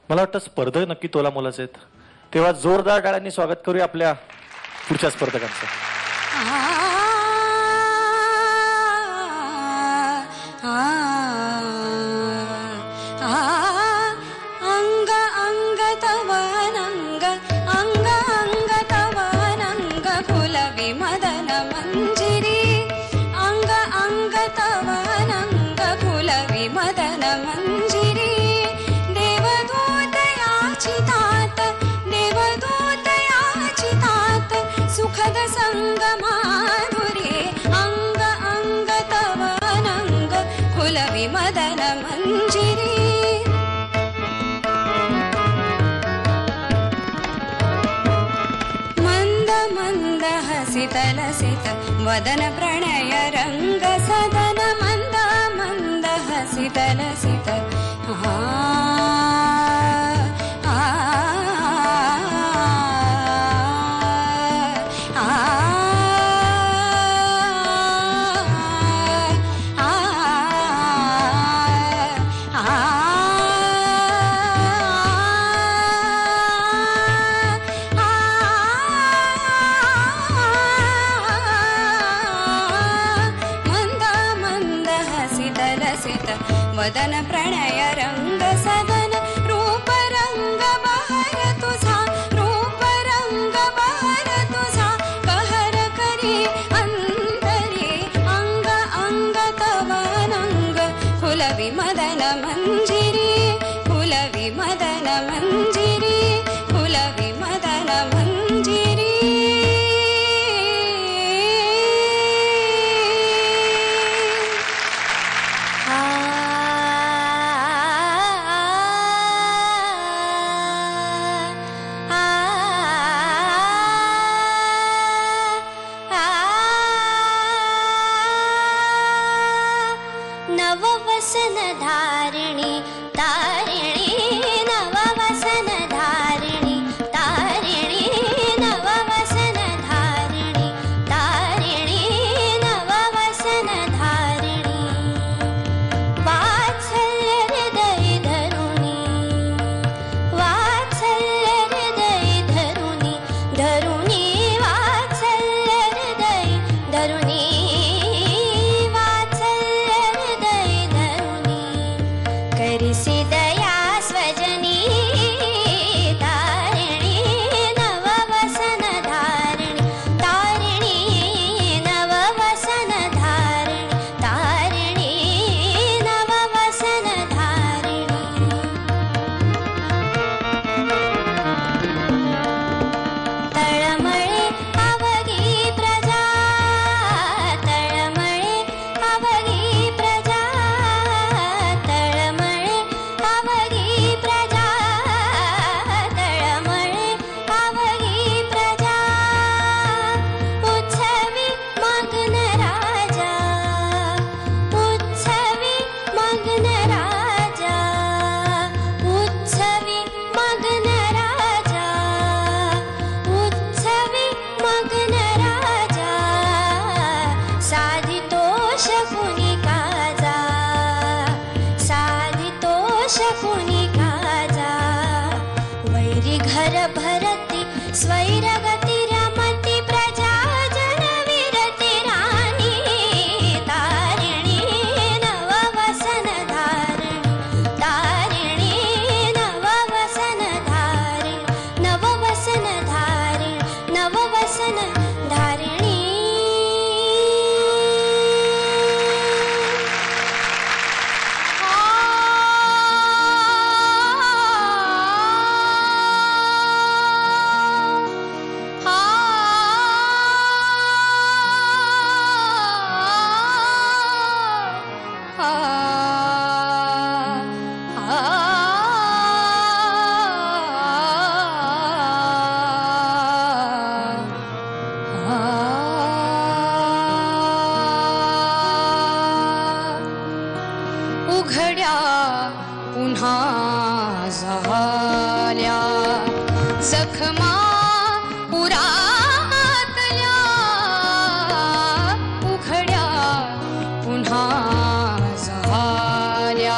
मला वाटतं स्पर्धक नक्की तोला मोलाचे आहेत. तेव्हा जोरदार टाळ्यांनी स्वागत करूया आपल्या पुढच्या स्पर्धकांचं. अंग अंग तव नंग अंग अंग तव नंग फुल विमदन मंजिरी अंग अंग तव नंग फुल विमदन मंजिरी देवदूत याचितात सुखद संग माधुरी अंग अंग तव नंग फुल विमदन मंजिरी मंद हसित लसित वदन प्रणय रंग सदन मंद मंद हसित लसित वदन प्रणय रंग सदन रूप रंग बहर तुझा रूप रंग बहर तुझा कहर करी अंतरी अंग अंग तव नंग फुल विमदन मंजिरी फुल विमदन मंजिरी फुल विमदन मंजिरी नववसन धारिणी तारिणी नववसन धारिणी तारिणी नववसन धारिणी तारिणी नववसन धारिणी वात्सल्य हृदय धरुणी वात्सल्य हृदय धरुणी धरुणी वात्सल्य हृदय धरुणी करिसी दया स्वजनी तारिणी नववसन धारिणी तारिणी नववसन धारिणी तारिणी नववसन धारिणी तळमळे अवघी प्रजा तळमळे अवघी प्रजा शकुनी काजा वैरी घर भरती स्वैरगती रमती प्रजा जन विरती राणी तारिणी नववसन धारिणी तारिणी नववसन धारिणी नववसन धारिणी नववसन धारिणी उघड्या पुन्हा झाल्या जखमा पुरातल्या उघड्या पुन्हा झाल्या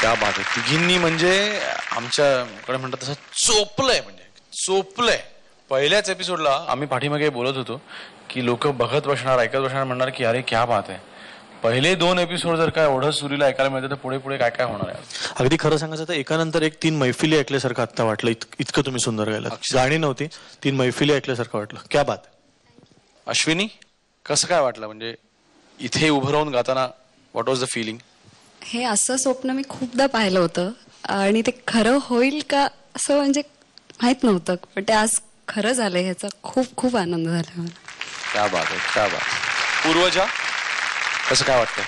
क्या बात आहे. तिघींनी म्हणजे आमच्याकडे म्हणतात तसं चोपलंय, म्हणजे चोपलंय. पहिल्याच एपिसोडला आम्ही पाठीमागे बोलत होतो की लोक बघत बसणार, ऐकत बसणार, म्हणणार की अरे क्या बात आहे. पहिले 2 एपिसोड जर काय एवढं सुरीला ऐकायला मिळतं तर पुढे पुढे काय काय होणार आहे. अगदी खरं सांगायचं तर एकानंतर एक 3 मैफिली ऐकल्यासारखं आता वाटलं. इतकं तुम्ही सुंदर गायलात. गाणी नव्हती, 3 मैफिली ऐकल्यासारखं वाटलं. क्या बात. अश्विनी, कसं काय वाटलं म्हणजे इथे उभं राहून गाताना? What was the feeling? हे असं स्वप्न मी खूपदा पाहिलं होतं आणि ते खरं होईल का असं म्हणजे माहित नव्हतं, पण ते आज खरं झालंय ह्याचा खूप खूप आनंद झाला मला. क्या बात आहे, क्या बात. पूर्वजा, कसं काय वाटतंय?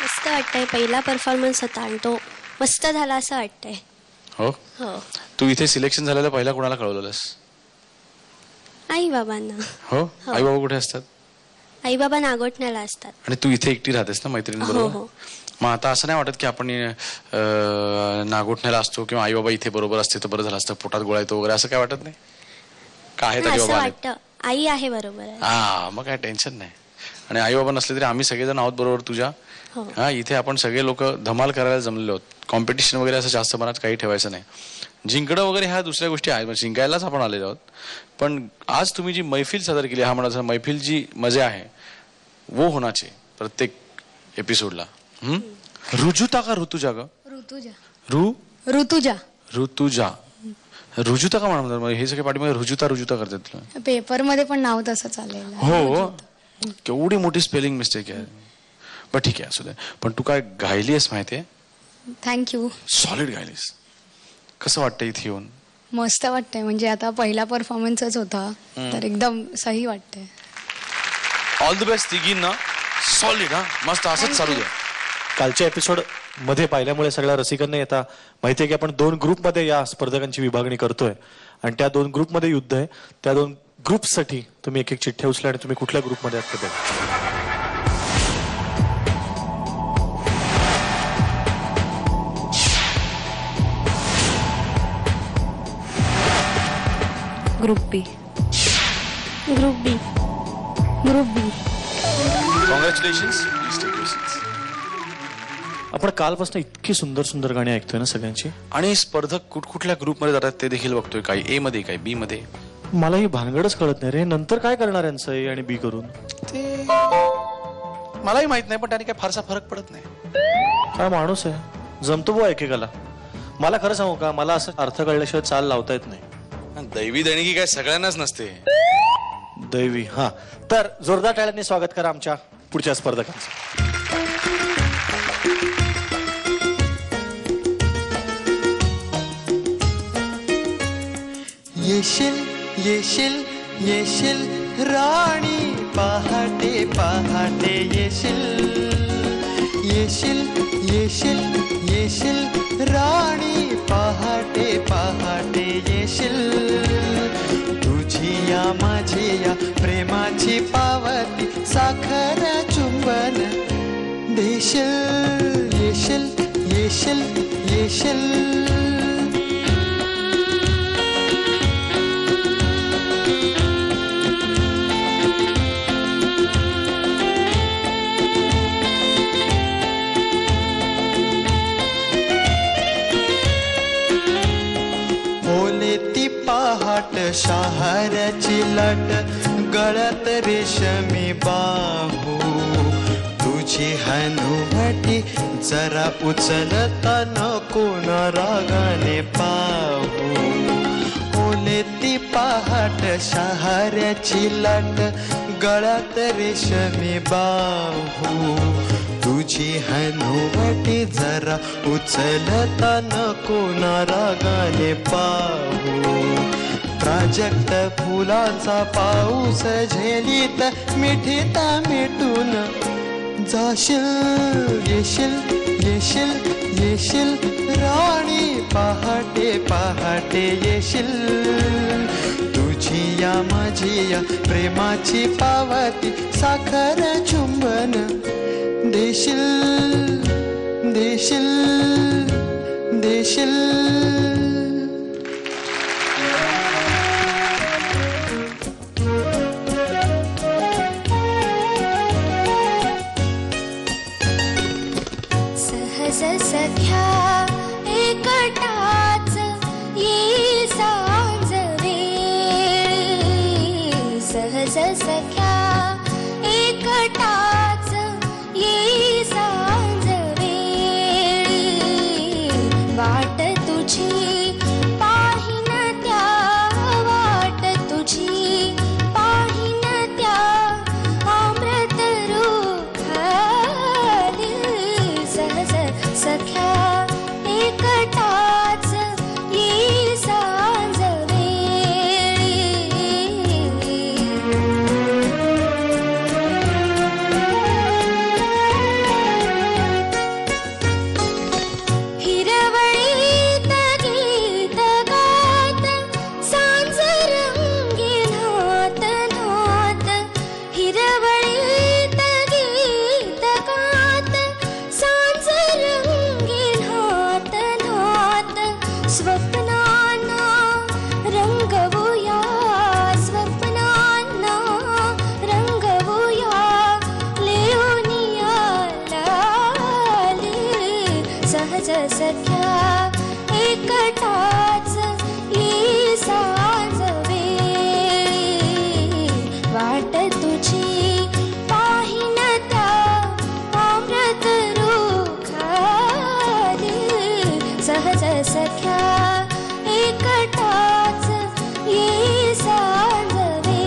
मस्त वाटतंय. पहिला परफॉर्मन्स होता आणि तो मस्त झाला असं वाटतंय. हो, हो. तू इथे सिलेक्शन झालेलं पहिला कोणाला कळवलेलंस? आई बाबांना. हो, आई बाबा कुठे असतात? आई बाबा नागोठण्याला असतात. आणि तू इथे एकटी राहतेस ना मैत्रिणींबरोबर? हो. मग आता असं नाही वाटत की आपण नागोठण्याला असतो किंवा आई बाबा इथे बरोबर असते तर बरं झालं असतं, पोटात गोळा येतो वगैरे, असं काय वाटत नाही? काय असं वाटतं आई आहे बरोबर आहे. हा, मग काय टेन्शन नाही. आणि आई बाबा नसले तरी आम्ही सगळेजण आहोत बरोबर तुझ्या. हा, इथे आपण सगळे लोक धमाल करायला जमलेलो आहोत. कॉम्पिटिशन वगैरे असं जास्त मनात काही ठेवायचं नाही. जिंकणं वगैरे ह्या दुसऱ्या गोष्टी आहेत, जिंकायलाच आपण आलेलो आहोत. पण आज तुम्ही जी मैफिल सादर केली, हा म्हणायचा मैफिल जी मजा आहे वो होण्याची प्रत्येक एपिसोडला. रुजुता का ऋतुजा ग? ऋतुजा. ऋतुजा. ऋतुजा. का म्हणतात? हे सगळे पाठीमागे रुजुता करतात तुला. पेपर मध्ये पण नाव तसं चालेल. हो, केवढी मोठी स्पेलिंग मिस्टेक आहे. पण ठीक आहे, असू दे. पण तू काय गायलीस माहितीये? थँक्यू. सॉलिड गायलीस. कसं वाटतं इथे येऊन? मस्त वाटतंय. म्हणजे आता पहिला परफॉर्मन्सच होता तर एकदम सही वाटतंय. ऑल द बेस्ट तिघींना. सॉलिड. हा, मस्त असंच चालू द्या. कालच्या एपिसोड मध्ये पाहिल्यामुळे सगळ्या रसिकांना येता माहितीये की आपण 2 ग्रुपमध्ये या स्पर्धकांची विभागणी करतोय आणि त्या 2 ग्रुपमध्ये युद्ध आहे. त्या 2 ग्रुपसाठी तुम्ही एक चिठ्ठ्या उचल्या आणि तुम्ही कुठल्या ग्रुपमध्ये आहात ते. ग्रुप बी. ग्रुप बी. ग्रुप बी. कॉंग्रॅच्युलेशन्स. आपण कालपासून इतकी सुंदर सुंदर गाणी ऐकतोय ना सगळ्यांची. आणि स्पर्धक कुठल्या ग्रुपमध्ये जातात ते देखील बघतोय. काही ए मध्ये, काही बी मध्ये. मला ही भानगडच कळत नाही रे. नंतर काय करणार यांचं ए आणि बी करून? ते मलाही माहित नाही, पण त्याने काही फारसा फरक पडत नाही. काय माणूस आहे, जमतो बुवा एकेकाला. मला खरं सांगू का, मला असं अर्थ कळल्याशिवाय चाल लावता येत नाही. दैवी देणगी काय सगळ्यांनाच नसते. दैवी. हा, तर जोरदार टाळ्यांनी स्वागत करा आमच्या पुढच्या स्पर्धकांचं. येशील येशील येशील राणी, पहाटे पहाटे येशील. येशील येशील येशील राणी, पहाटे पहाटे येशील. तुझी या माझी या प्रेमाची पावती, साखर चुंबन देशील. येशील येशील येशील. पहाट शहाऱ्याची लाट, गळ्यात रेशमी बाहू. तुझी हनुवटी जरा उचलता नको न रागाने पाहू. ओले ती पहाट शहाऱ्याची लाट, गळ्यात रेशमी बाहू. तुझी हनुवटी जरा उचलता नको न रागाने पाहू. प्राजक्त फुलांचा पाऊस झेलीत मिठीत मिटून जाशील. येशील येशील येशील राणी, पहाटे पहाटे येशील. तुझी या माझी या प्रेमाची पावती, साखर चुंबन देशील. देशील देशील. सहज सख्या एकटाच ये सांज वेळी सहज सख्या एकटाच ये सांज वेळी वाट तुझी पाहिन त्या वाट तुझी पाहिन त्या अमृत रूखाली सहज सख्या एकटाच ये सांज हिरवळीत गीत गात सांज रंगी नात नात हिरवळीत गीत गात सांज रंगी नात नात स्वप्नांना रंगवूया स्वप्नांना रंगवूया लेऊनिया लाली सहज सख्या एकटाच ये सांज वेळी वाट तुझी पाहिन त्या अमृत रूखाली सहज सख्या एकटाच ये सांज वेळी